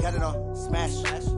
got it on smash,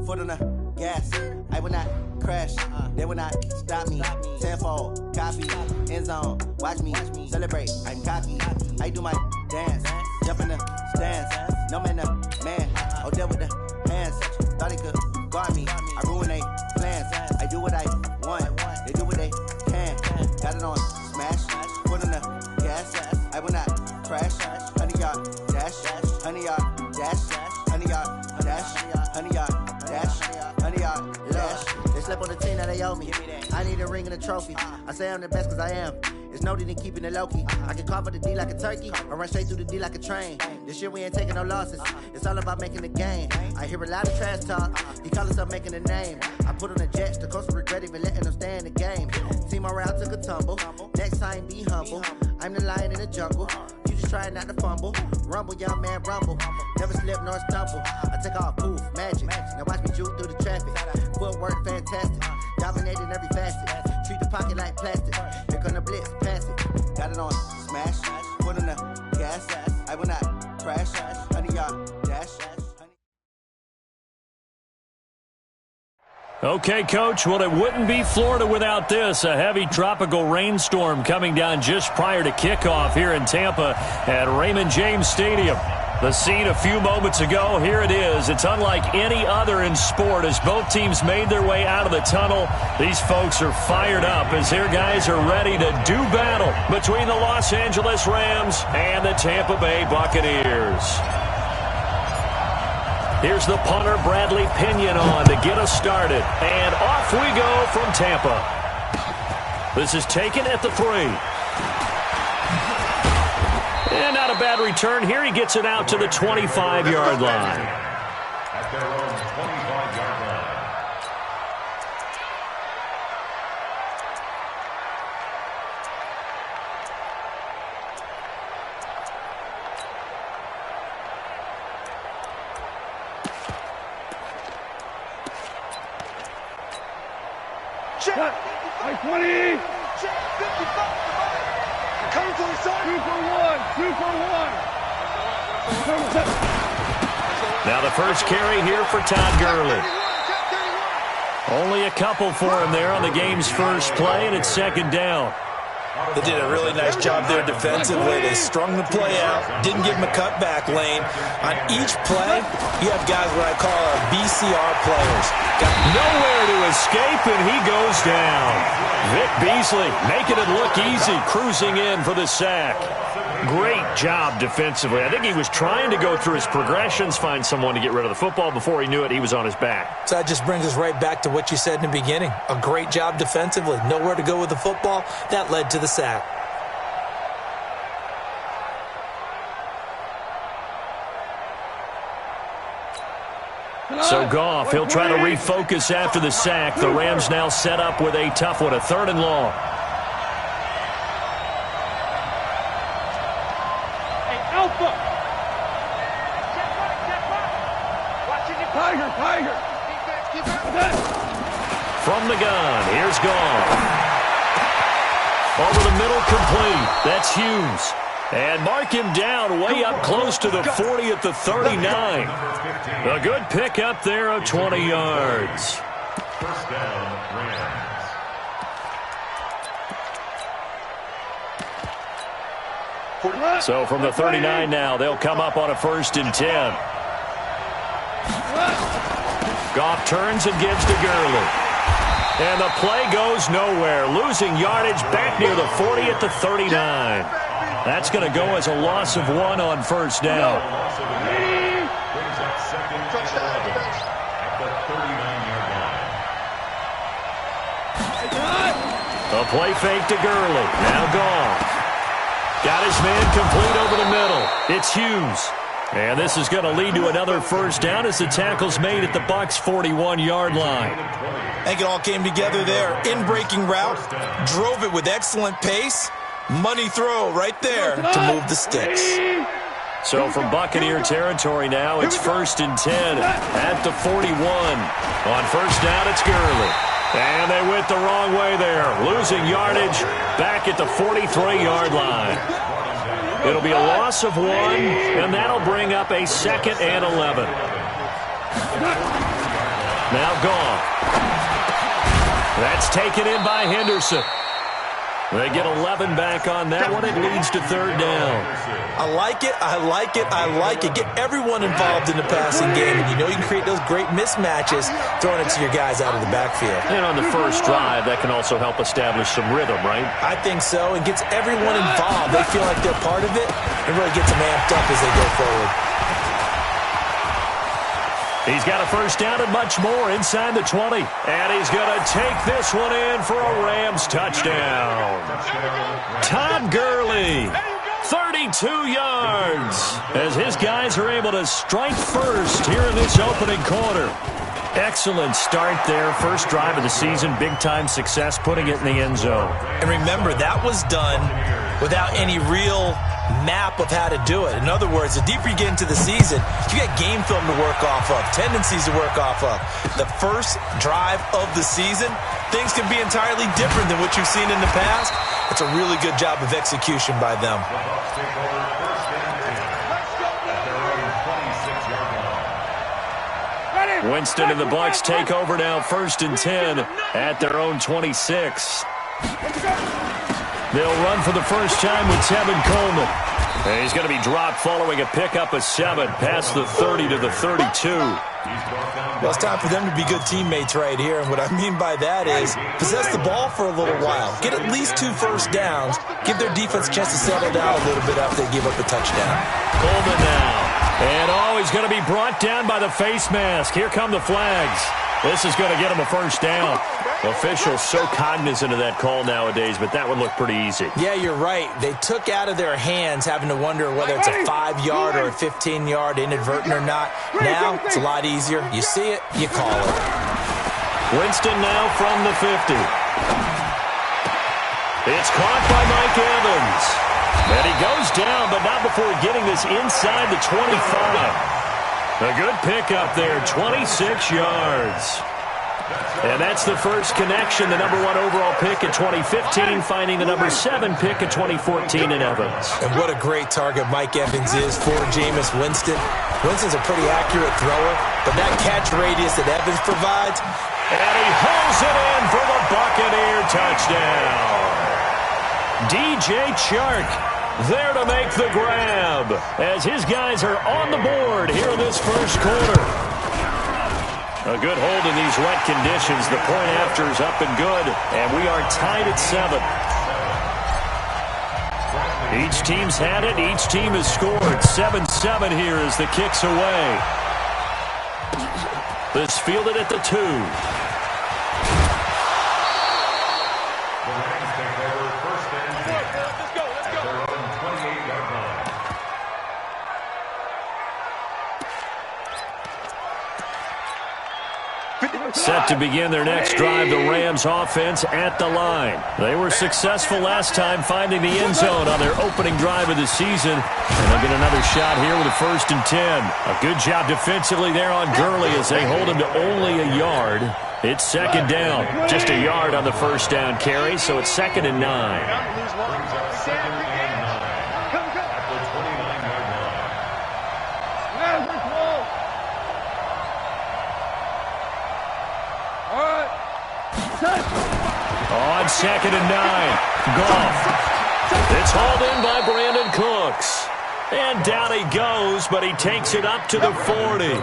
foot on the gas. I will not crash, they will not stop me. Tenfold, copy, end zone, watch me celebrate. I'm cocky, I do my dance, jump in the stands. No man, man, oh there with the hands. Thought he could guard me, I ruin they plans. I do what I want, they do what they can. Got it on smash, foot on the gas. I will not crash, 100-yard dash, 100-yard dash, 100-yard dash, 100-yard dash, 100-yard dash. They slept on the team that they owe me. I need a ring and a trophy. I say I'm the best cause I am. It's no need in keeping it low-key. I can carve up the D like a turkey or run straight through the D like a train. This year we ain't taking no losses. It's all about making the game. I hear a lot of trash talk. He call us up making a name. I put on the Jets. The coach will regret even letting them stay in the game. Team morale took a tumble. Next time be humble. I'm the lion in the jungle. You just trying not to fumble. Rumble, young man, rumble. Never slip nor stumble. I take off, poof, magic. Now watch me juke through the traffic. Footwork fantastic. Dominating every facet. Treat the pocket like plastic. Here come the blitz, pass it. Got it on smash, foot on the gas. I will not crash, 100-yard dash. Okay, Coach, well, it wouldn't be Florida without this. A heavy tropical rainstorm coming down just prior to kickoff here in Tampa at Raymond James Stadium. The scene a few moments ago, here it is. It's unlike any other in sport as both teams made their way out of the tunnel. These folks are fired up as their guys are ready to do battle between the Los Angeles Rams and the Tampa Bay Buccaneers. Here's the punter, Bradley Pinion, on to get us started. And off we go from Tampa. This is taken at the 3. And not a bad return here. He gets it out to the 25-yard line. At their own 25-yard line. Check. Like 20. Check. 55. Coming to the side. 2 for 1. 2 for 1. Now the first carry here for Todd Gurley. Only a couple for him there on the game's first play, and it's second down. They did a really nice job there defensively. They strung the play out, didn't give him a cutback lane. On each play, you have guys what I call BCR players. Got nowhere to escape, and he goes down. Vic Beasley making it look easy, cruising in for the sack. Great job defensively. I think he was trying to go through his progressions, find someone to get rid of the football. Before he knew it, he was on his back. So that just brings us right back to what you said in the beginning. A great job defensively. Nowhere to go with the football. That led to the sack. So Goff, he'll try to refocus after the sack. The Rams now set up with a tough one, a 3rd and long. Hey, Alpha! Tiger! From the gun, here's Goff. Over the middle, complete. That's Hughes. And mark him down way up close to the 40 at the 39. A good pickup there of 20 yards. First down, Rams. So from the 39 now, they'll come up on a 1st and 10. Goff turns and gives to Gurley. And the play goes nowhere. Losing yardage back near the 40 at the 39. That's going to go as a loss of 1 on 1st down. Brings up 2nd and 11 at the 39-yard line. A play fake to Gurley. Now Goff. Got his man complete over the middle. It's Hughes. And this is going to lead to another 1st down as the tackle's made at the Bucs' 41-yard line. I think it all came together there. In-breaking route. Drove it with excellent pace. Money throw right there to move the sticks. So from Buccaneer territory now, it's 1st and 10 at the 41. On 1st down, it's Gurley. And they went the wrong way there. Losing yardage back at the 43-yard line. It'll be a loss of 1, and that'll bring up a 2nd and 11. Now Goff. That's taken in by Henderson. They get 11 back on that one. It leads to third down. I like it. I like it. I like it. Get everyone involved in the passing game, and you know you can create those great mismatches throwing it to your guys out of the backfield. And on the first drive, that can also help establish some rhythm, right? I think so. It gets everyone involved. They feel like they're part of it and really gets them amped up as they go forward. He's got a first down and much more inside the 20. And he's going to take this one in for a Rams touchdown. Todd Gurley, 32 yards, as his guys are able to strike first here in this opening quarter. Excellent start there. First drive of the season, big-time success, putting it in the end zone. And remember, that was done without any real map of how to do it. In other words, the deeper you get into the season, you got game film to work off of, tendencies to work off of. The first drive of the season, things can be entirely different than what you've seen in the past. It's a really good job of execution by them. Winston and the Bucs take over now, 1st and 10 at their own 26. They'll run for the first time with Tevin Coleman. And he's going to be dropped following a pickup of 7 past the 30 to the 32. Well, it's time for them to be good teammates right here. And what I mean by that is possess the ball for a little while. Get at least 2 first downs. Give their defense a chance to settle down a little bit after they give up the touchdown. Coleman now. And he's going to be brought down by the face mask. Here come the flags. This is going to get him a first down. Officials so cognizant of that call nowadays, but that one looked pretty easy. Yeah, you're right. They took out of their hands having to wonder whether it's a 5-yard or a 15-yard inadvertent or not. Now, it's a lot easier. You see it, you call it. Winston now from the 50. It's caught by Mike Evans. And he goes down, but not before getting this inside the 25. A good pickup there, 26 yards. And that's the first connection, the number 1 overall pick in 2015, finding the number 7 pick in 2014 in Evans. And what a great target Mike Evans is for Jameis Winston. Winston's a pretty accurate thrower, but that catch radius that Evans provides. And he hauls it in for the Buccaneer touchdown. DJ Chark there to make the grab as his guys are on the board here in this first quarter. A good hold in these wet conditions. The point after is up and good, and we are tied at 7. Each team's had it. Each team has scored. 7-7 here as the kick's away. This fielded at the 2. Set to begin their next drive, the Rams offense at the line. They were successful last time finding the end zone on their opening drive of the season. And they'll get another shot here with a 1st and 10. A good job defensively there on Gurley as they hold him to only a yard. It's 2nd down. Just a yard on the first down carry, so it's 2nd and 9. On 2nd and 9, Goff. It's hauled in by Brandon Cooks. And down he goes, but he takes it up to the 40.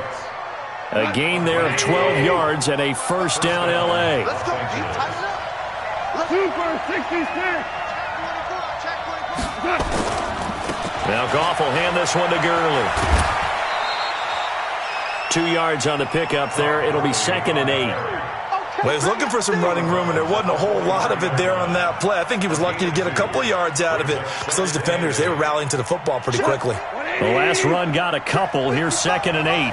A gain there of 12 yards and a first down L.A. Let's go. Super 66. Now Goff will hand this one to Gurley. 2 yards on the pickup there. It'll be 2nd and 8. Well, he was looking for some running room, and there wasn't a whole lot of it there on that play. I think he was lucky to get a couple of yards out of it. Because those defenders, they were rallying to the football pretty quickly. The last run got a couple. Here's 2nd and 8.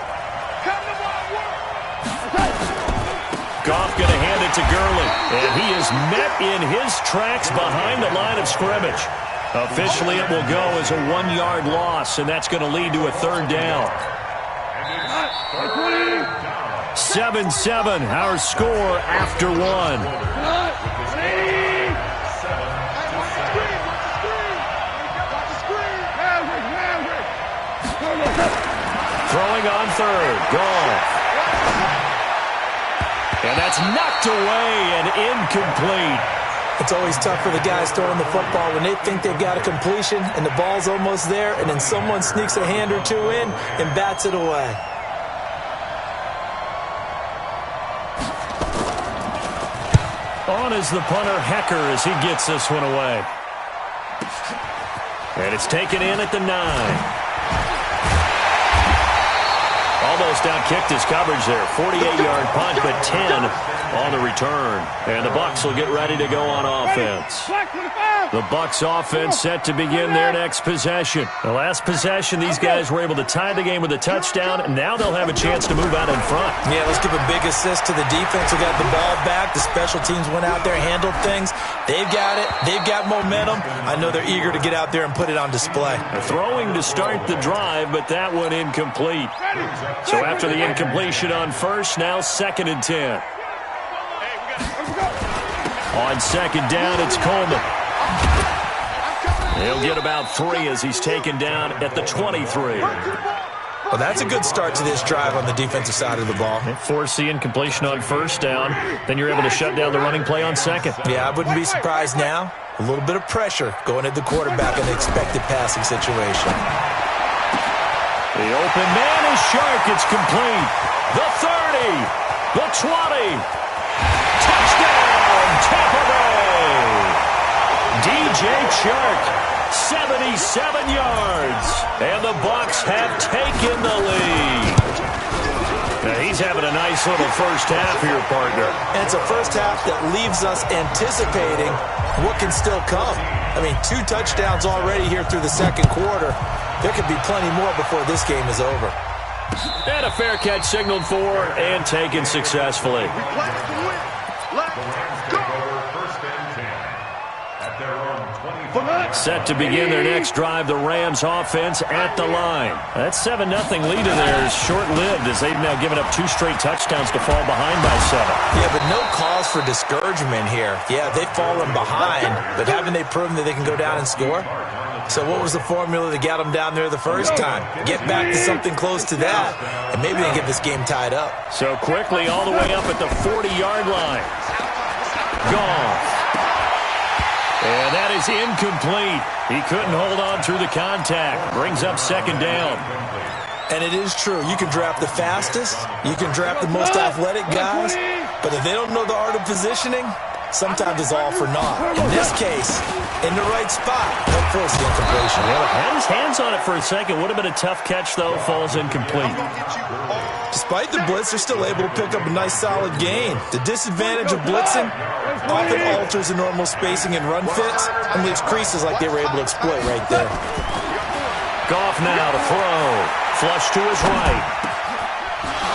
Goff going to hand it to Gurley. And he is met in his tracks behind the line of scrimmage. Officially, it will go as a 1-yard loss, and that's going to lead to a 3rd down. 7-7, our score after 1. Throwing on 3rd, Goff. And that's knocked away and incomplete. It's always tough for the guys throwing the football when they think they've got a completion and the ball's almost there, and then someone sneaks a hand or two in and bats it away. On is the punter, Hecker, as he gets this one away. And it's taken in at the 9. Almost outkicked his coverage there. 48-yard punt, but 10 on the return. And the Bucs will get ready to go on offense. The Bucs offense set to begin their next possession. The last possession, these guys were able to tie the game with a touchdown, and now they'll have a chance to move out in front. Yeah, let's give a big assist to the defense who got the ball back. The special teams went out there, handled things. They've got it. They've got momentum. I know they're eager to get out there and put it on display. Throwing to start the drive, but that one incomplete. So after the incompletion on first, now 2nd and 10. On second down, it's Coleman. He'll get about 3 as he's taken down at the 23. Well, that's a good start to this drive on the defensive side of the ball. Force the incompletion on first down. Then you're able to shut down the running play on second. Yeah, I wouldn't be surprised now. A little bit of pressure going at the quarterback in the expected passing situation. The open man is Shark. It's complete. The 30. The 20. Touchdown, Tampa Bay. DJ Chark, 77 yards. And the Bucs have taken the lead. Now he's having a nice little first half here, partner. And it's a first half that leaves us anticipating what can still come. I mean, 2 touchdowns already here through the second quarter. There could be plenty more before this game is over. And a fair catch signaled for and taken successfully. Set to begin their next drive, the Rams offense at the line. That 7-0 lead in there is short-lived as they've now given up 2 straight touchdowns to fall behind by 7. Yeah, but no cause for discouragement here. Yeah, they've fallen behind, but haven't they proven that they can go down and score? So what was the formula that got them down there the first time? Get back to something close to that, and maybe they get this game tied up. So quickly all the way up at the 40-yard line. Goff. And that is incomplete. He couldn't hold on through the contact. Brings up second down. And it is true. You can draft the fastest. You can draft the most athletic guys. But if they don't know the art of positioning, sometimes it's all for naught. In this case, in the right spot, they'll force the incompletion. Well, had his hands on it for a second. Would have been a tough catch, though. Falls incomplete. Despite the blitz, they're still able to pick up a nice, solid gain. The disadvantage of blitzing often alters the normal spacing and run fits and leaves creases like they were able to exploit right there. Goff now to throw. Flush to his right.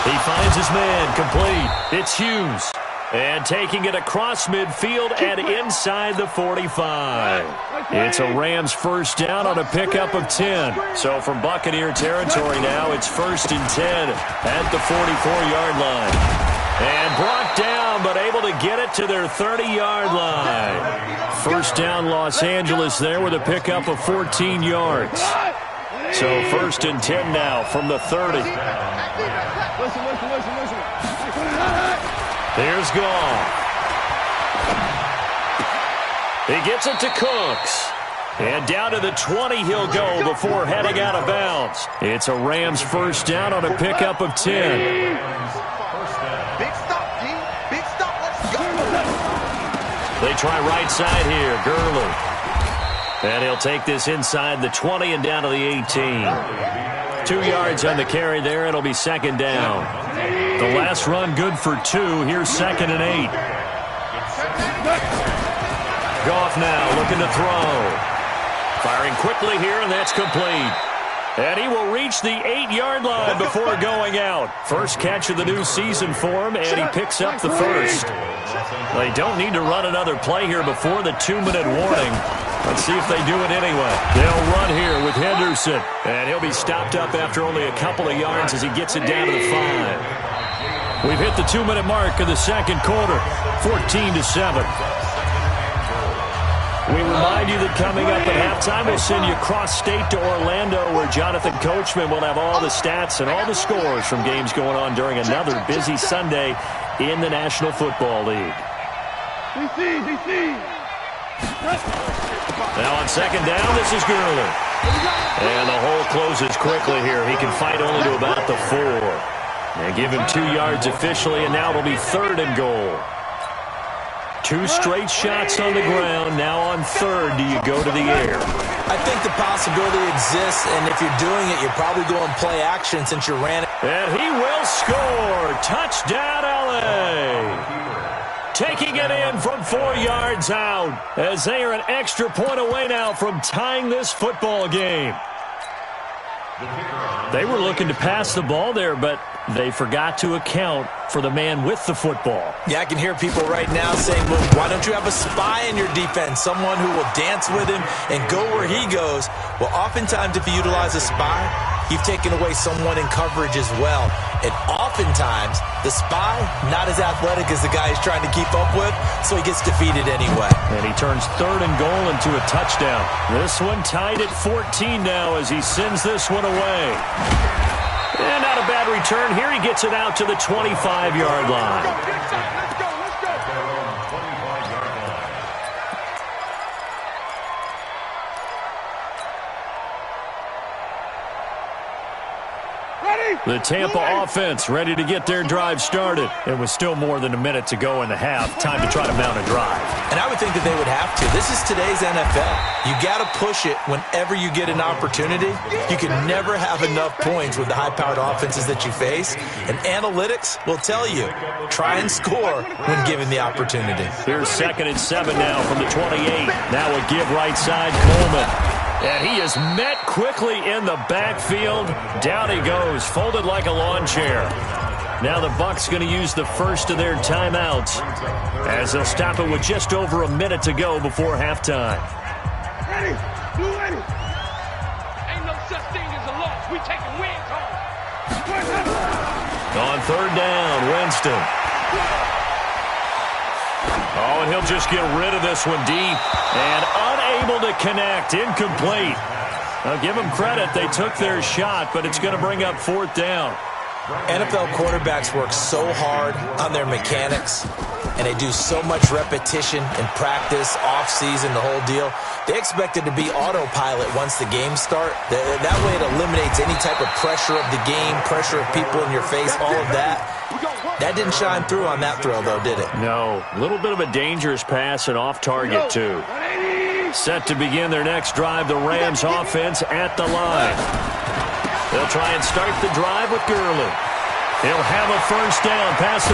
He finds his man complete. It's Hughes. And taking it across midfield and inside the 45. It's a Rams first down on a pickup of 10. So from Buccaneer territory now, it's 1st and 10 at the 44-yard line. And brought down, but able to get it to their 30-yard line. First down Los Angeles there with a pickup of 14 yards. So 1st and 10 now from the 30. Here's Goff. He gets it to Cooks. And down to the 20 he'll go before heading out of bounds. It's a Rams first down on a pickup of 10. Big stop, D. Big stop. Let's go. They try right side here. Gurley. And he'll take this inside the 20 and down to the 18. 2 yards on the carry there. It'll be second down. The last run good for 2. Here's 2nd and 8. Goff now looking to throw. Firing quickly here, and that's complete. And he will reach the 8-yard line before going out. First catch of the new season for him, and he picks up the first. They don't need to run another play here before the 2-minute warning. Let's see if they do it anyway. They'll run here with Henderson, and he'll be stopped up after only a couple of yards as he gets it down to the 5. We've hit the 2-minute mark of the second quarter, 14-7. We remind you that coming up at halftime, we'll send you cross-state to Orlando, where Jonathan Coachman will have all the stats and all the scores from games going on during another busy Sunday in the National Football League. Now on second down, this is Gurley. And the hole closes quickly here. He can fight only to about the 4. And give him 2 yards officially, and now it'll be 3rd and goal. 2 straight shots on the ground. Now on 3rd, do you go to the air? I think the possibility exists, and if you're doing it, you're probably going play action since you ran it. And he will score. Touchdown, L.A. Taking it in from 4 yards out, as they are an extra point away now from tying this football game. They were looking to pass the ball there, but they forgot to account for the man with the football. Yeah, I can hear people right now saying, well, why don't you have a spy in your defense, someone who will dance with him and go where he goes? Well, oftentimes if you utilize a spy, you've taken away someone in coverage as well. And oftentimes, the spy, not as athletic as the guy he's trying to keep up with, so he gets defeated anyway. And he turns 3rd and goal into a touchdown. This one tied at 14 now as he sends this one away. And not a bad return here. He gets it out to the 25-yard line. Let's go. The Tampa offense ready to get their drive started. And with still more than a minute to go in the half, time to try to mount a drive. And I would think that they would have to. This is today's NFL. You got to push it whenever you get an opportunity. You can never have enough points with the high-powered offenses that you face. And analytics will tell you, try and score when given the opportunity. Here's 2nd and 7 now from the 28. Now a give right side, Coleman. And he is met quickly in the backfield. Down he goes, folded like a lawn chair. Now the Bucs going to use the first of their timeouts as they'll stop it with just over a minute to go before halftime. Ready? Blue ready. Ain't no such thing as a loss. We taking wins home. On 3rd down, Winston. Oh, and he'll just get rid of this one deep. And unable to connect. Incomplete. Now, give them credit. They took their shot, but it's going to bring up 4th down. NFL quarterbacks work so hard on their mechanics, and they do so much repetition in practice, off-season, the whole deal. They expect it to be autopilot once the games start. That way it eliminates any type of pressure of the game, pressure of people in your face, all of that. That didn't shine through on that throw, though, did it? No. A little bit of a dangerous pass and off target, too. Set to begin their next drive, the Rams offense at the line. They'll try and start the drive with Gurley. He'll have a first down past the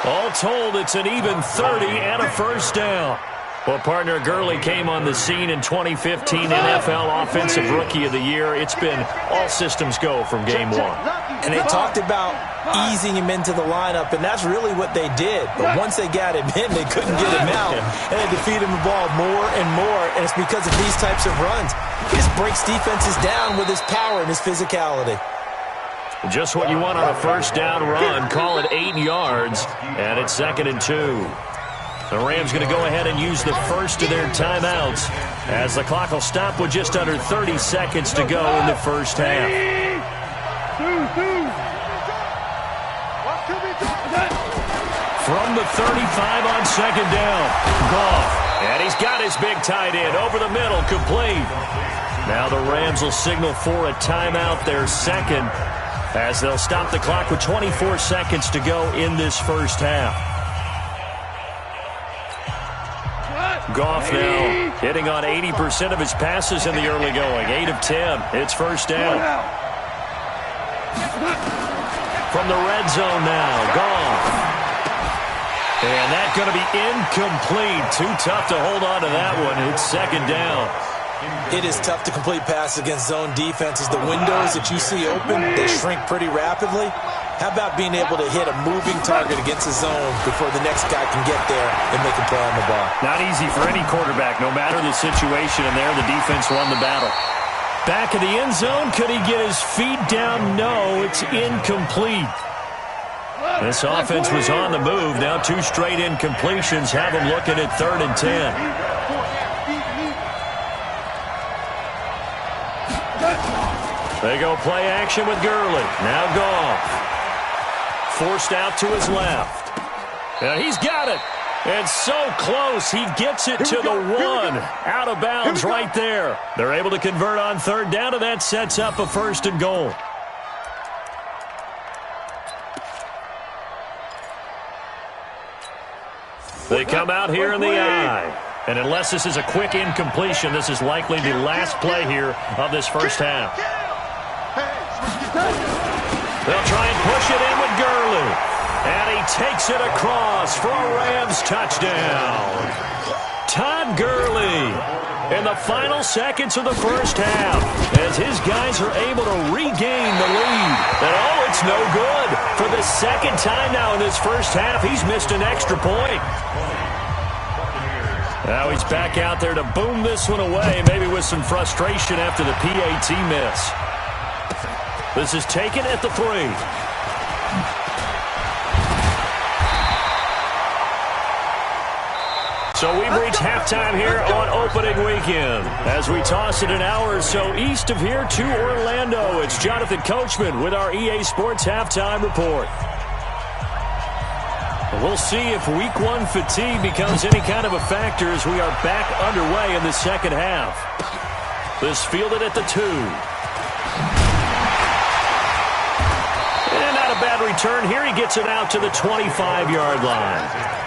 40. All told, it's an even 30 and a first down. Well, partner, Gurley came on the scene in 2015 NFL Offensive Rookie of the Year. It's been all systems go from game 1. And they talked about easing him into the lineup, and that's really what they did. But once they got him in, they couldn't get him out, and they feed him the ball more and more, and it's because of these types of runs. He just breaks defenses down with his power and his physicality. Just what you want on a first down run. Call it 8 yards, and it's 2nd and 2. The Rams going to go ahead and use the first of their timeouts as the clock will stop with just under 30 seconds to go in the first half. From the 35 on 2nd down, Goff. And he's got his big tight end over the middle, complete. Now the Rams will signal for a timeout, their second, as they'll stop the clock with 24 seconds to go in this first half. Goff now hitting on 80% of his passes in the early going. 8 of 10. It's first down. From the red zone now, Goff. And that's going to be incomplete. Too tough to hold on to that one. It's 2nd down. It is tough to complete passes against zone defenses. The windows that you see open, they shrink pretty rapidly. How about being able to hit a moving target against a zone before the next guy can get there and make a play on the ball? Not easy for any quarterback, no matter the situation. And there, the defense won the battle. Back in the end zone, could he get his feet down? No, it's incomplete. This offense was on the move. Now 2 straight incompletions have them looking at 3rd and 10. They go play action with Gurley. Now Goff. Forced out to his left. And he's got it. And so close, he gets it to the 1. Out of bounds right there. They're able to convert on 3rd down, and that sets up a 1st and goal. They come out here in the eye. And unless this is a quick incompletion, this is likely the last play here of this first half. They'll try and push it in with Gurley. And he takes it across for a Rams touchdown. Todd Gurley in the final seconds of the first half as his guys are able to regain the lead. And oh, it's no good. For the 2nd time now in this first half, he's missed an extra point. Now he's back out there to boom this one away, maybe with some frustration after the PAT miss. This is taken at the 3. So we've reached halftime here on opening weekend. As we toss it an hour or so east of here to Orlando, it's Jonathan Coachman with our EA Sports Halftime Report. We'll see if Week 1 fatigue becomes any kind of a factor as we are back underway in the second half. This fielded at the 2. And not a bad return here. He gets it out to the 25-yard line.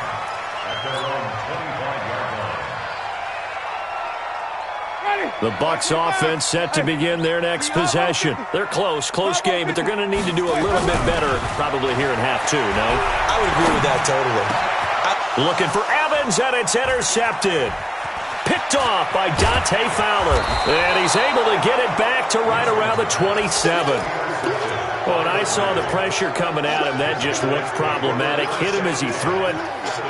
The Bucs offense set to begin their next possession. They're close game, but they're going to need to do a little bit better probably here in half 2, no? I would agree with that totally. Looking for Evans, and it's intercepted. Picked off by Dante Fowler. And he's able to get it back to right around the 27. Well, and I saw the pressure coming at him. That just looked problematic. Hit him as he threw it,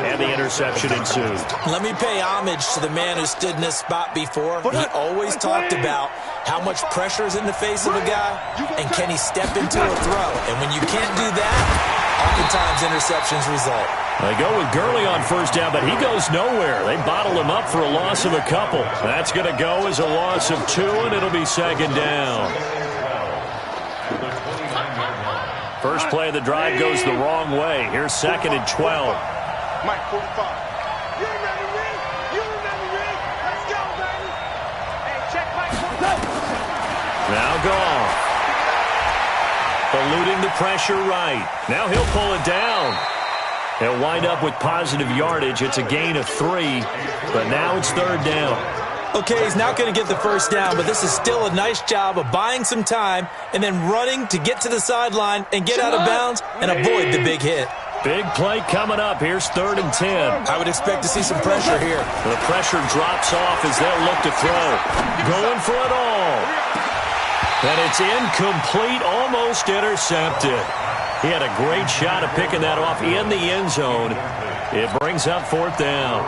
and the interception ensued. Let me pay homage to the man who stood in this spot before. He always talked about how much pressure is in the face of a guy, and can he step into a throw. And when you can't do that, oftentimes interceptions result. They go with Gurley on first down, but he goes nowhere. They bottle him up for a loss of a couple. That's going to go as a loss of 2, and it'll be 2nd down. First play of the drive goes the wrong way. Here's 2nd and 12. Mike 45. You remember me? You remember me? Let's go, baby. Hey, check Mike 45. Now Goff. Eluding the pressure right. Now he'll pull it down. He'll wind up with positive yardage. It's a gain of 3, but now it's 3rd down. Okay, he's not going to get the first down, but this is still a nice job of buying some time and then running to get to the sideline and get out of bounds and avoid the big hit. Big play coming up. Here's 3rd and 10. I would expect to see some pressure here. The pressure drops off as they'll look to throw. Going for it all. And it's incomplete, almost intercepted. He had a great shot at picking that off in the end zone. It brings up 4th down.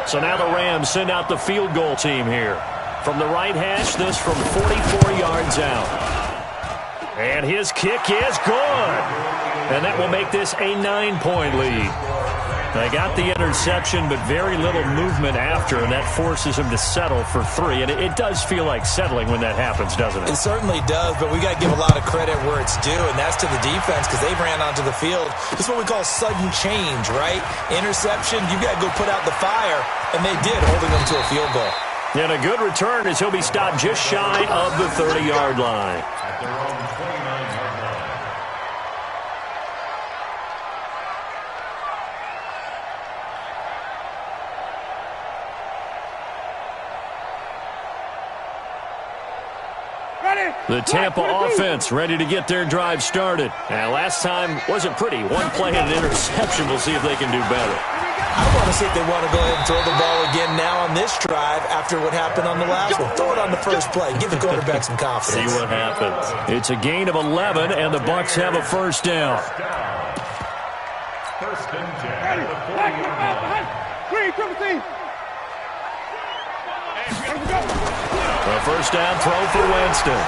So now the Rams send out the field goal team here. From the right hash, this from 44 yards out. And his kick is good. And that will make this a 9-point lead. They got the interception, but very little movement after, and that forces him to settle for 3. And it does feel like settling when that happens, doesn't it? It certainly does, but we got to give a lot of credit where it's due, and that's to the defense because they ran onto the field. It's what we call sudden change, right? Interception, you got to go put out the fire, and they did, holding them to a field goal. And a good return as he'll be stopped just shy of the 30-yard line. The Tampa offense ready to get their drive started. And last time wasn't pretty. One play and an interception. We'll see if they can do better. I want to see if they want to go ahead and throw the ball again now on this drive after what happened on the last one. Throw it on the first play. Give the quarterback some confidence. See what happens. It's a gain of 11, and the Bucs have a first down. First and 10. A first down throw for Winston.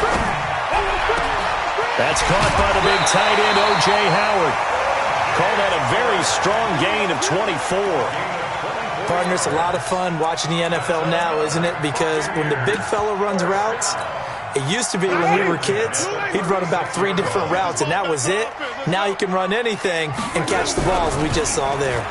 That's caught by the big tight end, O.J. Howard. Call that a very strong gain of 24. Partner, it's a lot of fun watching the NFL now, isn't it? Because when the big fella runs routes, it used to be when we were kids, he'd run about 3 different routes, and that was it. Now he can run anything and catch the balls we just saw there.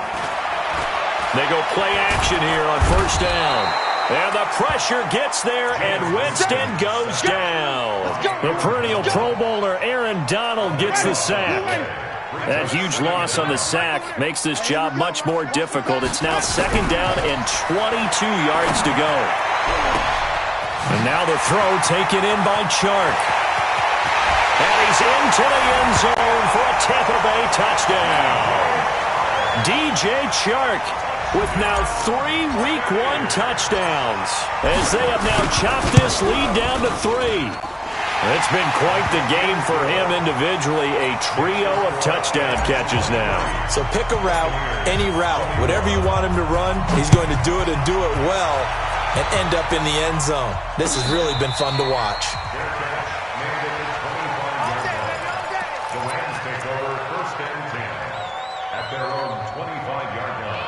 They go play action here on first down. And the pressure gets there, and Winston goes down. The perennial Pro Bowler Aaron Donald gets the sack. That huge loss on the sack makes this job much more difficult. It's now second down and 22 yards to go. And now the throw taken in by Chark. And he's into the end zone for a Tampa Bay touchdown. DJ Chark with now 3 Week 1 touchdowns, as they have now chopped this lead down to 3. It's been quite the game for him individually, a trio of touchdown catches now. So pick a route, any route, whatever you want him to run, he's going to do it and do it well and end up in the end zone. This has really been fun to watch. The Rams take over first and 10 at their own 25-yard line.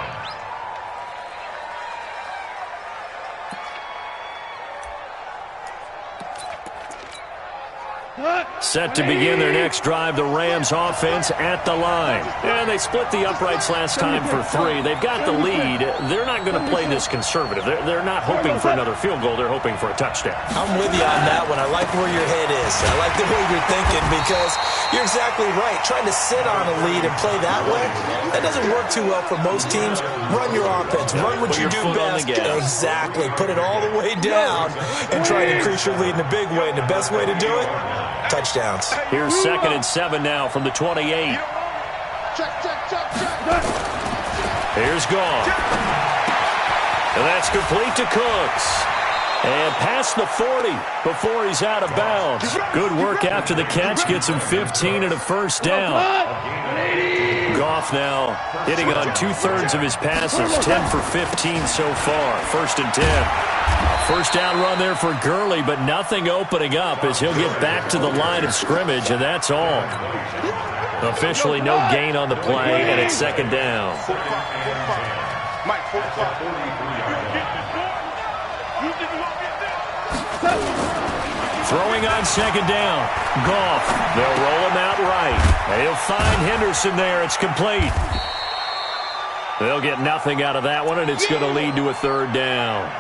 Set to begin their next drive, the Rams offense at the line. And they split the uprights last time for 3. They've got the lead. They're not going to play this conservative. They're not hoping for another field goal. They're hoping for a touchdown. I'm with you on that one. I like where your head is. I like the way you're thinking, because you're exactly right. Trying to sit on a lead and play that way, that doesn't work too well for most teams. Run your offense. Run what you do best. Exactly. Put it all the way down and try to increase your lead in a big way. And the best way to do it, touchdowns. Here's second and 7 now from the 28. Here's Goff. And that's complete to Cooks. And past the 40 before he's out of bounds. Good work after the catch. Gets him 15 and a first down. Goff now hitting on 2/3 of his passes. 10 for 15 so far. First and 10. First down run there for Gurley, but nothing opening up as he'll get back to the line of scrimmage, and that's all. Officially no gain on the play, and it's second down. Throwing on second down. Goff. They'll roll him out right. They'll find Henderson there. It's complete. They'll get nothing out of that one, and it's going to lead to a third down.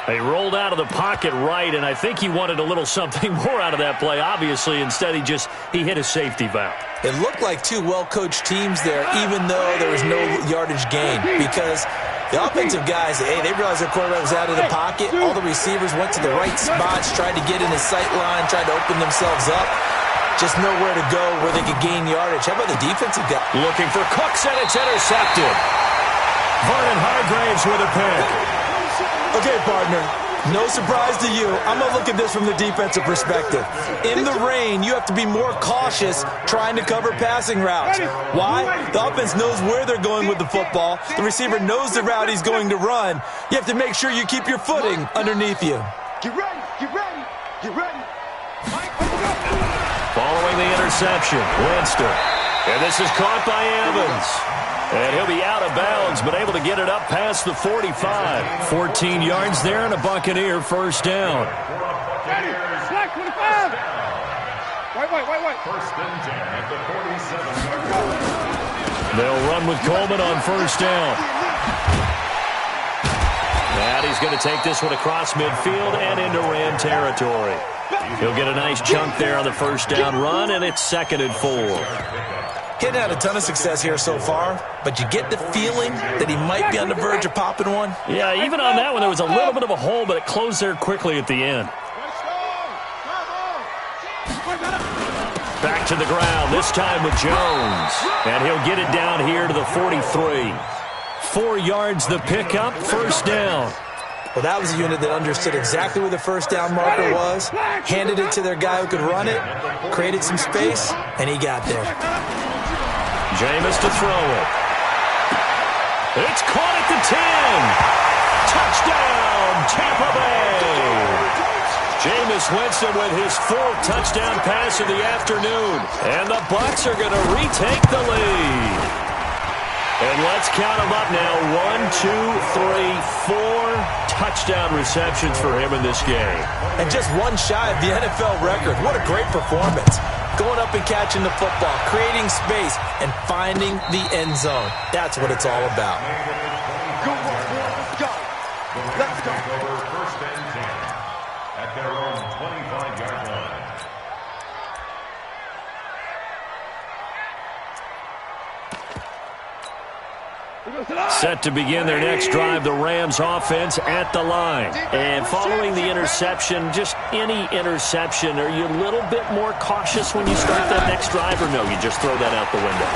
They rolled out of the pocket right, and I think he wanted a little something more out of that play, obviously. Instead, he hit a safety valve. It looked like two well-coached teams there, even though there was no yardage gain, because the offensive guys, they realized their quarterback was out of the pocket. All the receivers went to the right spots, tried to get in his sight line, tried to open themselves up. Just nowhere to go where they could gain yardage. How about the defensive guy? Looking for Cooks, and it's intercepted. Vernon Hargraves with a pick. Okay, partner, no surprise to you. I'm going to look at this from the defensive perspective. In the rain, you have to be more cautious trying to cover passing routes. Why? The offense knows where they're going with the football. The receiver knows the route he's going to run. You have to make sure you keep your footing underneath you. Get ready, get ready, get ready. Following the interception, Winston. And this is caught by Evans. And he'll be out of bounds, but able to get it up past the 45. 14 yards there and a Buccaneer first down. Ready, slack 25. Wait. First and 10 at the 47-yard line. They'll run with Coleman on first down. And he's going to take this one across midfield and into Ram territory. He'll get a nice chunk there on the first down run, and it's second and 4. Hitting out a ton of success here so far, but you get the feeling that he might be on the verge of popping one. Yeah, even on that one, there was a little bit of a hole, but it closed there quickly at the end. Back to the ground, this time with Jones. And he'll get it down here to the 43. 4 yards the pickup, first down. Well, that was a unit that understood exactly where the first down marker was, handed it to their guy who could run it, created some space, and he got there. Jameis to throw it. It's caught at the 10. Touchdown, Tampa Bay. Jameis Winston with his 4th touchdown pass of the afternoon. And the Bucs are going to retake the lead. And let's count them up now. 1, 2, 3, 4 touchdown receptions for him in this game. And just one shy of the NFL record. What a great performance. Going up and catching the football, creating space, and finding the end zone. That's what it's all about. Good work, boy. Let's go. Let's go. Over first and 10 at their own 25-yard line. Set to begin their next drive, the Rams offense at the line. And following the interception, just any interception, are you a little bit more cautious when you start that next drive, or no, you just throw that out the window?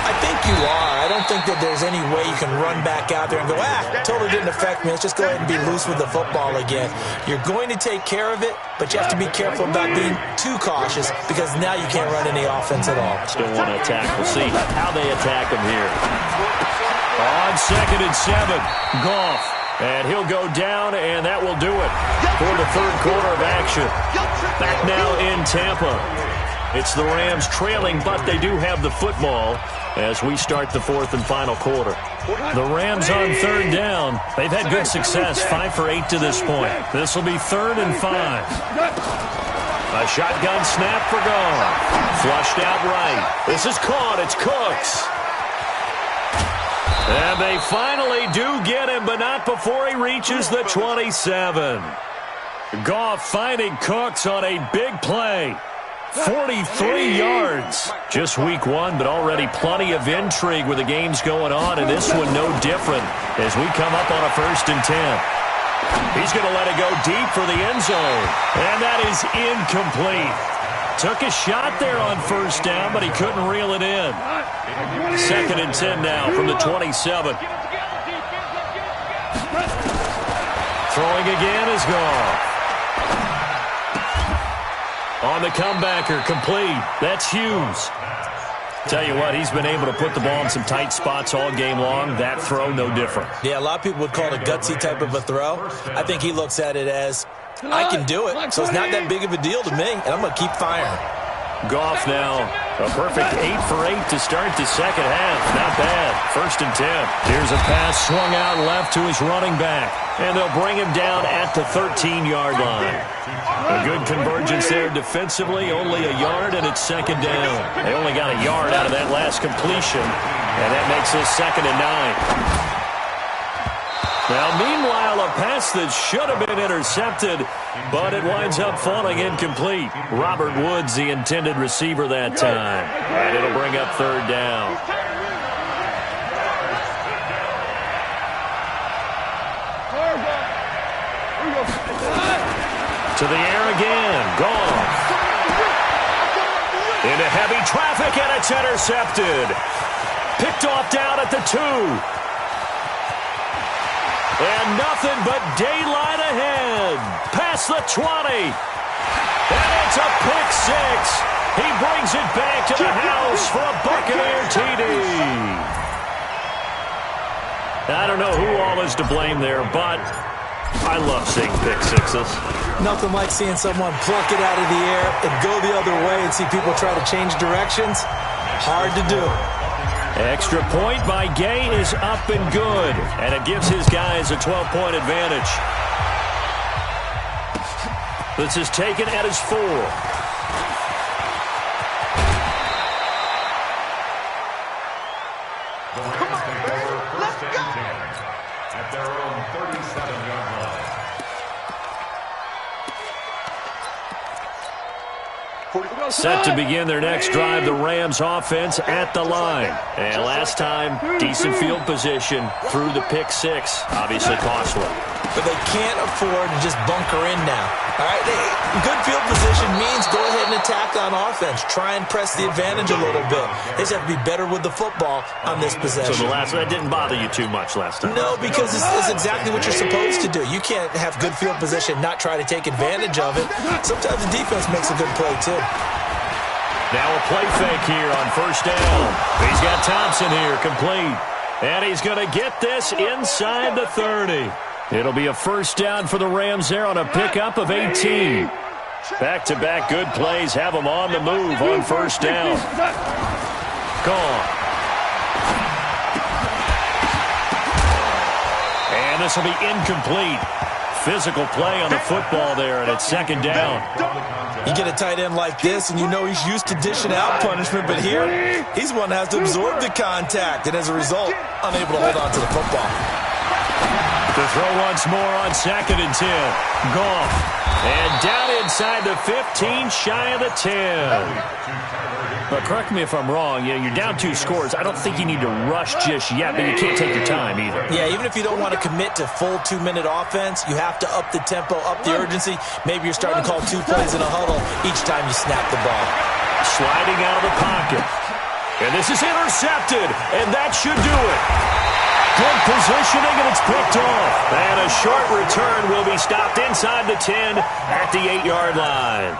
I think you are. I don't think that there's any way you can run back out there and go, totally didn't affect me. Let's just go ahead and be loose with the football again. You're going to take care of it, but you have to be careful about being too cautious because now you can't run any offense at all. Still want to attack. We'll see how they attack him here. On 2nd and 7, Goff. And he'll go down, and that will do it for the 3rd quarter of action. Back now in Tampa. It's the Rams trailing, but they do have the football as we start the 4th and final quarter. The Rams on 3rd down. They've had good success, 5 for 8 to this point. This will be 3rd and 5. A shotgun snap for Goff. Flushed out right. This is caught. It's Cooks. And they finally do get him, but not before he reaches the 27. Goff finding Cooks on a big play. 43 yards. Just week 1, but already plenty of intrigue with the games going on, and this one no different as we come up on a 1st and 10. He's going to let it go deep for the end zone, and that is incomplete. Took a shot there on 1st down, but he couldn't reel it in. 2nd and 10 now from the 27. Throwing again is Goff. On the comebacker, complete. That's Hughes. Tell you what, he's been able to put the ball in some tight spots all game long. That throw, no different. Yeah, a lot of people would call it a gutsy type of a throw. I think he looks at it as, I can do it, so it's not that big of a deal to me, and I'm going to keep firing. Goff now, a perfect 8 for 8 to start the 2nd half. Not bad. 1st and 10. Here's a pass swung out left to his running back, and they'll bring him down at the 13-yard line. A good convergence there defensively, only a yard, and it's 2nd down. They only got a yard out of that last completion, and that makes this 2nd and 9. Now, meanwhile, a pass that should have been intercepted, but it winds up falling incomplete. Robert Woods, the intended receiver that time. And it'll bring up 3rd down. To the air again. Goff. Into heavy traffic, and it's intercepted. Picked off down at the 2. And nothing but daylight ahead. Past the 20. And it's a pick 6. He brings it back to the house for a Buccaneer TD. I don't know who all is to blame there, but I love seeing pick 6s. Nothing like seeing someone pluck it out of the air and go the other way and see people try to change directions. Hard to do. Extra point by Gay is up and good, and it gives his guys a 12-point advantage. This is taken at his 4. The Rams take over first and 10 at their own 37-yard line. Set to begin their next drive, the Rams offense at the line. And last time, decent field position through the pick 6. Obviously costly. But they can't afford to just bunker in now. All right, good field position means go ahead and attack on offense. Try and press the advantage a little bit. They just have to be better with the football on this possession. So that didn't bother you too much last time? No, because it's exactly what you're supposed to do. You can't have good field position, not try to take advantage of it. Sometimes the defense makes a good play, too. Now a play fake here on 1st down. He's got Thompson here, complete. And he's going to get this inside the 30. It'll be a first down for the Rams there on a pickup of 18. Back-to-back good plays have them on the move on first down. Gone. And this will be incomplete. Physical play on the football there, and it's second down. You get a tight end like this, and you know he's used to dishing out punishment, but here, he's one that has to absorb the contact, and as a result, unable to hold on to the football. To throw once more on second and 10. Gone. And down inside the 15, shy of the 10. But correct me if I'm wrong, you're down 2 scores. I don't think you need to rush just yet, but you can't take your time either. Yeah, even if you don't want to commit to full 2-minute offense, you have to up the tempo, up the urgency. Maybe you're starting to call 2 plays in a huddle each time you snap the ball. Sliding out of the pocket. And this is intercepted, and that should do it. Good positioning, and it's picked off. And a short return will be stopped inside the 10 at the 8-yard line.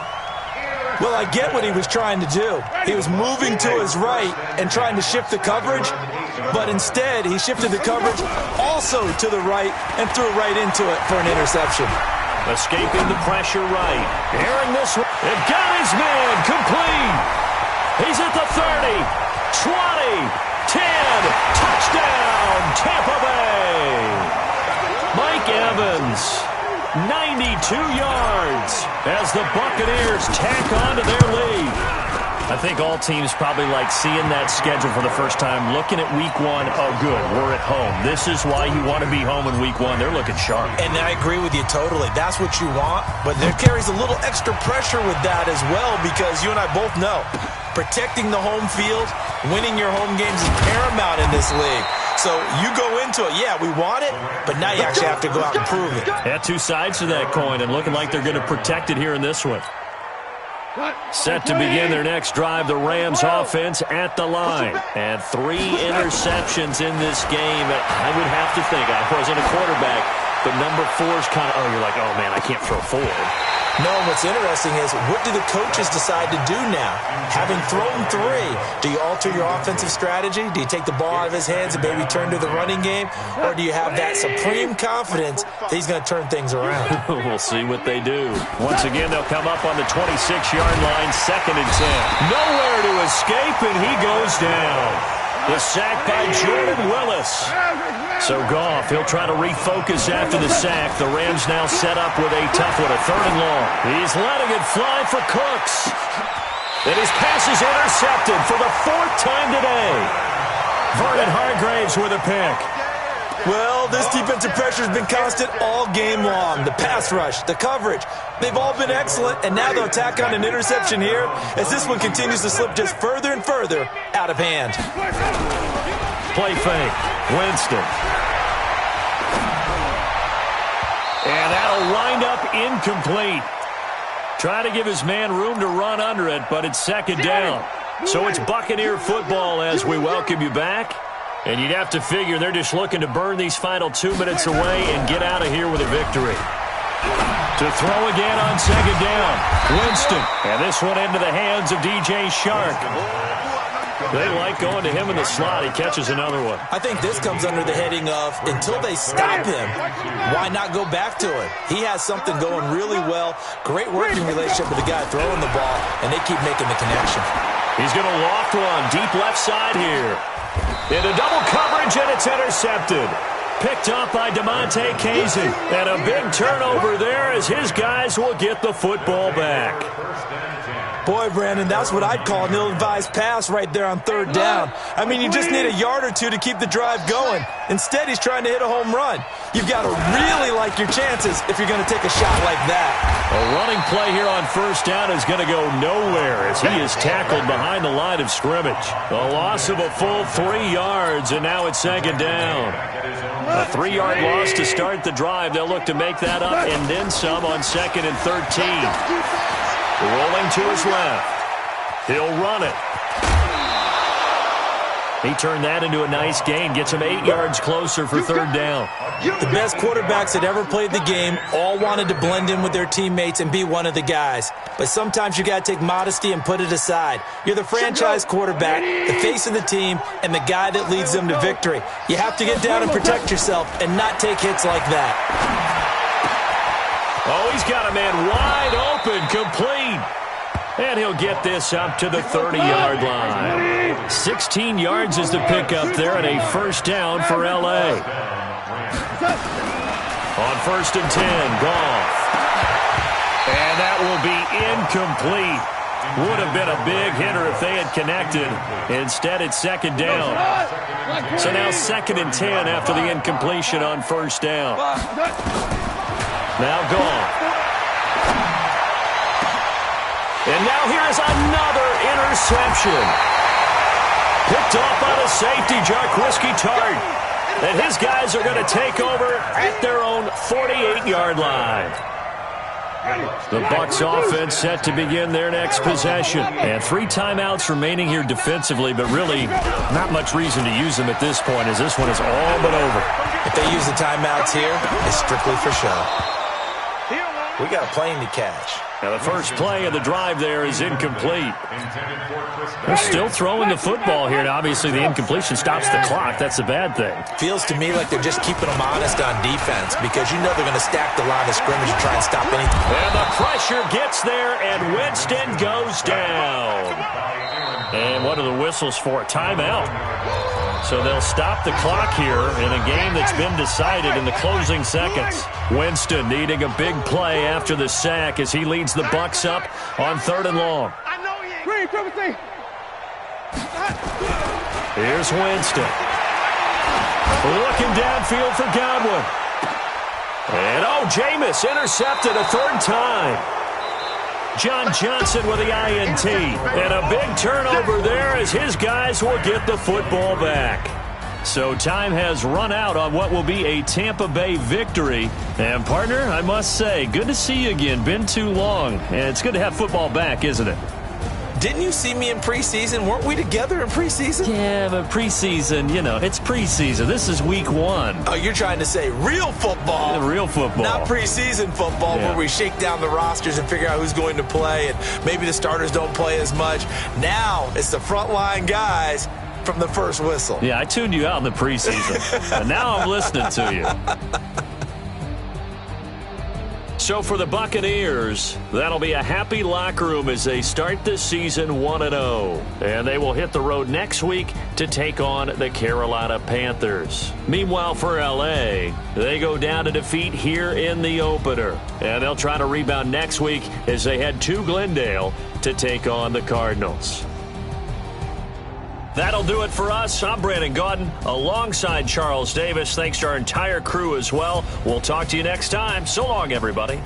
Well, I get what he was trying to do. He was moving to his right and trying to shift the coverage, but instead he shifted the coverage also to the right and threw right into it for an interception. Escaping the pressure right. Airing this one. It got his man complete. He's at the 30, 20, 10. Touchdown, Tampa Bay. Mike Evans. 92 yards as the Buccaneers tack on to their lead. I think all teams probably like seeing that schedule for the first time, looking at week 1. Oh, good, we're at home. This is why you want to be home in week 1. They're looking sharp. And I agree with you totally. That's what you want, but there carries a little extra pressure with that as well because you and I both know protecting the home field, winning your home games is paramount in this league. So you go into it, yeah, we want it, but now you actually have to go out and prove it. Yeah, 2 sides to that coin, and looking like they're going to protect it here in this one. Set to begin their next drive, the Rams offense at the line. And 3 interceptions in this game. I would have to think, I wasn't a quarterback, but number 4 is kind of, you're like, oh, man, I can't throw forward. No, what's interesting is, what do the coaches decide to do now? Having thrown 3, do you alter your offensive strategy? Do you take the ball out of his hands and maybe turn to the running game? Or do you have that supreme confidence that he's going to turn things around? We'll see what they do. Once again, they'll come up on the 26-yard line, second and 10. Nowhere to escape, and he goes down. The sack by Jordan Willis. So Goff, he'll try to refocus after the sack. The Rams now set up with a tough one, a 3rd and long. He's letting it fly for Cooks. And his pass is intercepted for the 4th time today. Vernon Hargraves with a pick. Well, this defensive pressure has been constant all game long. The pass rush, the coverage, they've all been excellent, and now they'll tack on an interception here as this one continues to slip just further and further out of hand. Play fake. Winston. And that'll wind up incomplete. Try to give his man room to run under it, but it's second down. So it's Buccaneer football as we welcome you back. And you'd have to figure they're just looking to burn these final 2 minutes away and get out of here with a victory. To throw again on second down. Winston. And this one into the hands of DJ Shark. They like going to him in the slot. He catches another one. I think this comes under the heading of, until they stop him, why not go back to it? He has something going really well. Great working relationship with the guy throwing the ball, and they keep making the connection. He's going to loft one deep left side here. Into double coverage, and it's intercepted. Picked up by DeMonte Kazin. And a big turnover there as his guys will get the football back. Boy, Brandon, that's what I'd call an ill-advised pass right there on 3rd down. I mean, you just need a yard or 2 to keep the drive going. Instead, he's trying to hit a home run. You've got to really like your chances if you're going to take a shot like that. A running play here on first down is going to go nowhere as he is tackled behind the line of scrimmage. A loss of a full 3 yards, and now it's second down. A 3-yard loss to start the drive. They'll look to make that up and then some on second and 13. Rolling to his left. He'll run it. And that'll wind up incomplete. Try to give his man room to run under it, but it's second down. So it's Buccaneer football as we welcome you back. And you'd have to figure they're just looking to burn these final 2 minutes away and get out of here with a victory. To throw again on second down. Winston. And this one into the hands of DJ Shark. He turned that into a nice gain, gets him 8 yards closer for third down. The best quarterbacks that ever played the game all wanted to blend in with their teammates and be one of the guys. But sometimes you got to take modesty and put it aside. You're the franchise quarterback, the face of the team, and the guy that leads them to victory. You have to get down and protect yourself and not take hits like that. Oh, he's got a man wide open, complete. And he'll get this up to the 30-yard line. 16 yards is the pickup there and a first down for L.A. On 1st and 10, Goff. And that will be incomplete. Would have been a big hitter if they had connected. Instead, it's second down. So now 2nd and 10 after the incompletion on first down. Now Goff. And now here's another interception. Picked off by the safety, Jarquiski Tart. And his guys are going to take over at their own 48-yard line. The Bucs offense set to begin their next possession. And 3 timeouts remaining here defensively, but really not much reason to use them at this point as this one is all but over. If they use the timeouts here, it's strictly for show. We got a plane to catch. Now the first play of the drive there is incomplete. They're still throwing the football here. Now obviously the incompletion stops the clock. That's a bad thing. Feels to me like they're just keeping them honest on defense because you know they're going to stack the line of scrimmage and try and stop anything. And the pressure gets there, and Winston goes down. And what are the whistles for? Timeout. So they'll stop the clock here in a game that's been decided in the closing seconds. Winston needing a big play after the sack as he leads the Bucs up on 3rd and long. Here's Winston. Looking downfield for Godwin. And Jameis intercepted a 3rd time. John Johnson with the INT. And a big turnover there as his guys will get the football back. So time has run out on what will be a Tampa Bay victory. And, partner, I must say, good to see you again. Been too long. And it's good to have football back, isn't it? Didn't you see me in preseason? Weren't we together in preseason? Yeah, but preseason, it's preseason. This is week 1. Oh, you're trying to say real football. Yeah, real football. Not preseason football where we shake down the rosters and figure out who's going to play and maybe the starters don't play as much. Now it's the frontline guys from the first whistle. Yeah, I tuned you out in the preseason. And now I'm listening to you. So for the Buccaneers, that'll be a happy locker room as they start this season 1-0. And they will hit the road next week to take on the Carolina Panthers. Meanwhile, for L.A., they go down to defeat here in the opener. And they'll try to rebound next week as they head to Glendale to take on the Cardinals. That'll do it for us. I'm Brandon Gaudin alongside Charles Davis. Thanks to our entire crew as well. We'll talk to you next time. So long, everybody.